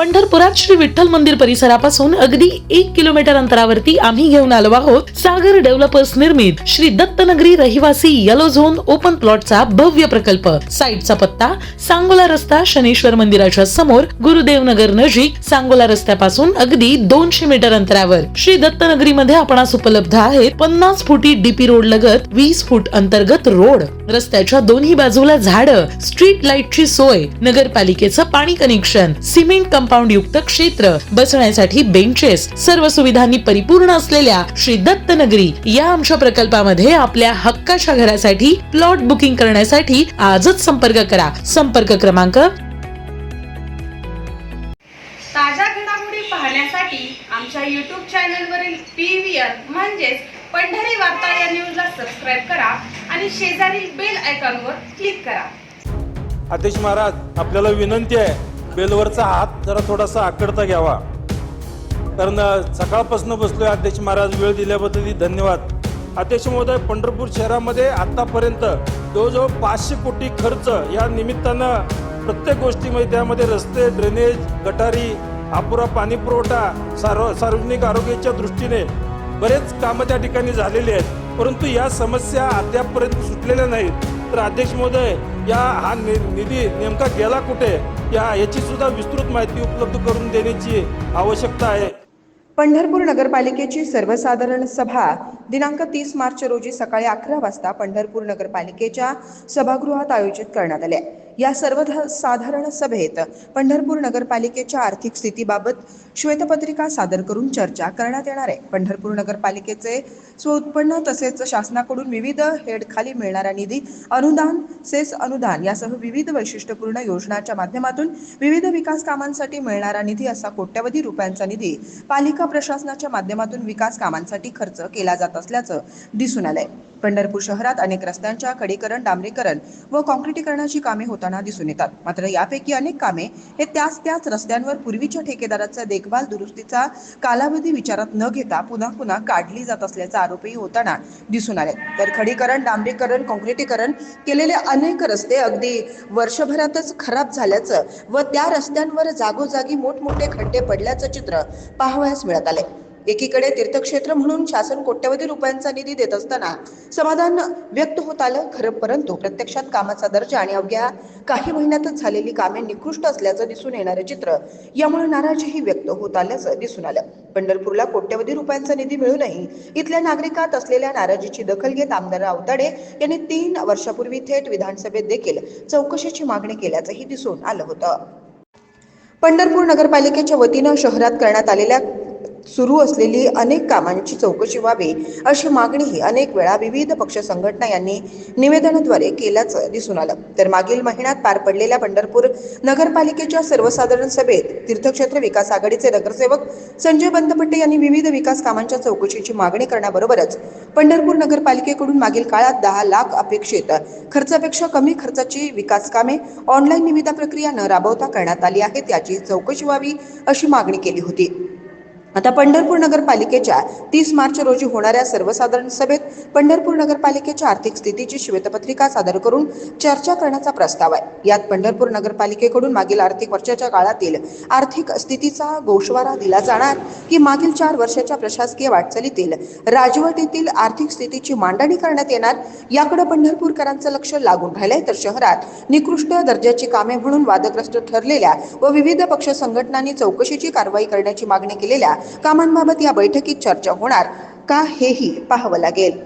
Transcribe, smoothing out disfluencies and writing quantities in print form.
पंढरपुरात श्री विठ्ठल मंदिर परिसरापासून अगदी 1 किलोमीटर अंतरावरती आम्ही घेऊन आलो आहोत सागर डेव्हलपर्स निर्मित श्री दत्तनगरी रहिवासी येलो झोन ओपन प्लॉटचा भव्य प्रकल्प। साईटचा पत्ता सांगोला रस्ता शनेश्वर मंदिराच्या समोर, गुरुदेव नगर नजीक, सांगोला रस्त्यापासून अगदी 200 मीटर अंतरावर। श्री दत्तनगरी मध्ये आपणास उपलब्ध आहेत 50 फुटी डीपी रोड लगत 20 फूट अंतर्गत रोड, रस्त्याच्या दोन्ही बाजूला झाडं, स्ट्रीट लाईटची सोय, नगरपालिकेचं पाणी कनेक्शन, सिमेंट कंपाऊंड युक्त क्षेत्र, बसण्यासाठी बेंचेस, सर्व सुविधांनी परिपूर्ण असलेल्या श्री दत्तनगरी या आमच्या प्रकल्पामध्ये आपल्या हक्काच्या घरासाठी प्लॉट बुकिंग करण्यासाठी आजच संपर्क करा। संपर्क क्रमांक ताज्या घडामोडी पाहण्यासाठी आमच्या YouTube चॅनलवरील PVR म्हणजेच पंढरी वार्ता या न्यूजला सबस्क्राइब करा आणि शेजारील बेल आयकॉनवर क्लिक करा। आदेश महाराज, आपल्याला विनंती आहे, बेलवरचा हात जरा थोडासा आकडता घ्यावा, कारण सकाळपासून बसलोय। अध्यक्ष महाराज, वेळ दिल्याबद्दल धन्यवाद। अध्यक्ष महोदय, पंढरपूर शहरामध्ये आतापर्यंत जवळजवळ 500 कोटी खर्च या निमित्तानं प्रत्येक गोष्टीमध्ये, त्यामध्ये रस्ते, ड्रेनेज, गटारी, अपुरा पाणी पुरवठा, सार्वजनिक आरोग्याच्या दृष्टीने बरेच कामं त्या ठिकाणी झालेली आहेत, परंतु या समस्या अद्यापपर्यंत सुटलेल्या नाहीत। तर अध्यक्ष महोदय, हा निधी नेमका गेला कुठे याची सुद्धा विस्तृत माहिती उपलब्ध करून देण्याची आवश्यकता आहे। पंढरपूर नगरपालिकेची सर्वसाधारण सभा दिनांक 30 मार्च रोजी सकाळी 11 वाजता पंढरपूर नगरपालिकेच्या सभागृहात आयोजित करण्यात आले। या सर्वसाधारण सभेत पंढरपूर नगरपालिकेच्या आर्थिक स्थितीबाबत श्वेतपत्रिका सादर करून चर्चा करण्यात येणार आहे। पंढरपूर नगरपालिकेचे स्वउत्पन्न तसेच शासनाकडून विविध हेडखाली मिळणारा निधी, अनुदान, सेस अनुदान यासह विविध वैशिष्ट्यपूर्ण योजनांच्या माध्यमातून विविध विकास कामांसाठी मिळणारा निधी असा कोट्यवधी रुपयांचा निधी पालिका प्रशासनाच्या माध्यमातून विकास कामांसाठी खर्च केला जात असल्याचं दिसून आलंय। पंढरपूर शहरात अनेक रस्त्यांच्या खडीकरण, डांबरीकरण व काँक्रिटीकरणाची कामे होताना दिसून येतात। मात्र यापैकी अनेक कामे हे त्याच रस्त्यांवर पूर्वीच्या ठेकेदाराचा देखभाल दुरुस्तीचा कालावधी विचारात न घेता पुन्हा काढली जात असल्याचा आरोपही होताना दिसून आले। तर खडीकरण, डांबरीकरण, काँक्रिटीकरण केलेले अनेक रस्ते अगदी वर्षभरातच खराब झाल्याचं व त्या रस्त्यांवर जागोजागी मोठमोठे खड्डे पडल्याचं चित्र पाहावयास मिळत आले। एकीकडे तीर्थक्षेत्र म्हणून शासन कोट्यवधी रुपयांचा निधी देत असताना समाधान व्यक्त होत आलं खरं, परंतु प्रत्यक्षात कामाचा दर्जा आणि अवघ्या काही महिन्यातच झालेली कामे निकृष्ट असल्याचं दिसून येणारे चित्र, यामुळे नाराजीही व्यक्त होत आल्याचं दिसून आलं। पंढरपूरला कोट्यवधी रुपयांचा निधी मिळूनही इथल्या नागरिकात असलेल्या नाराजीची दखल घेत आमदार आवताडे यांनी 3 वर्षापूर्वी थेट विधानसभेत देखील चौकशीची मागणी केल्याचंही दिसून आलं होतं। पंढरपूर नगरपालिकेच्या वतीनं शहरात करण्यात आलेल्या सुरू असलेली अनेक कामांची चौकशी व्हावी अशी मागणीही अनेक वेळा विविध पक्ष संघटना यांनी निवेदनाद्वारे केल्याचं दिसून आलं। तर मागील महिन्यात पार पडलेल्या पंढरपूर नगरपालिकेच्या सर्वसाधारण सभेत तीर्थक्षेत्र विकास आघाडीचे नगरसेवक संजय बंदपट्टे यांनी विविध विकास कामांच्या चौकशीची मागणी करण्याबरोबरच पंढरपूर नगरपालिकेकडून मागील काळात 10 लाख अपेक्षित खर्चापेक्षा कमी खर्चाची विकास कामे ऑनलाईन निविदा प्रक्रिया न राबवता करण्यात आली आहेत, याची चौकशी व्हावी अशी मागणी केली होती। आता पंढरपूर नगरपालिकेच्या 30 मार्च रोजी होणाऱ्या सर्वसाधारण सभेत पंढरपूर नगरपालिकेच्या आर्थिक स्थितीची श्वेतपत्रिका सादर करून चर्चा करण्याचा प्रस्ताव आहे। यात पंढरपूर नगरपालिकेकडून मागील आर्थिक वर्षाच्या काळातील आर्थिक स्थितीचा गोषवारा दिला जाणार की मागील 4 वर्षाच्या प्रशासकीय वाटचालीतील राजवटीतील आर्थिक स्थितीची मांडणी करण्यात येणार, याकडे पंढरपूरकरांचं लक्ष लागून राहिलंय। तर शहरात निकृष्ट दर्जाची कामे म्हणून वादग्रस्त ठरलेल्या व विविध पक्ष संघटनांनी चौकशीची कारवाई करण्याची मागणी केलेल्या कामांबाबत या बैठकीत चर्चा होणार का हेही पाहावं लागेल।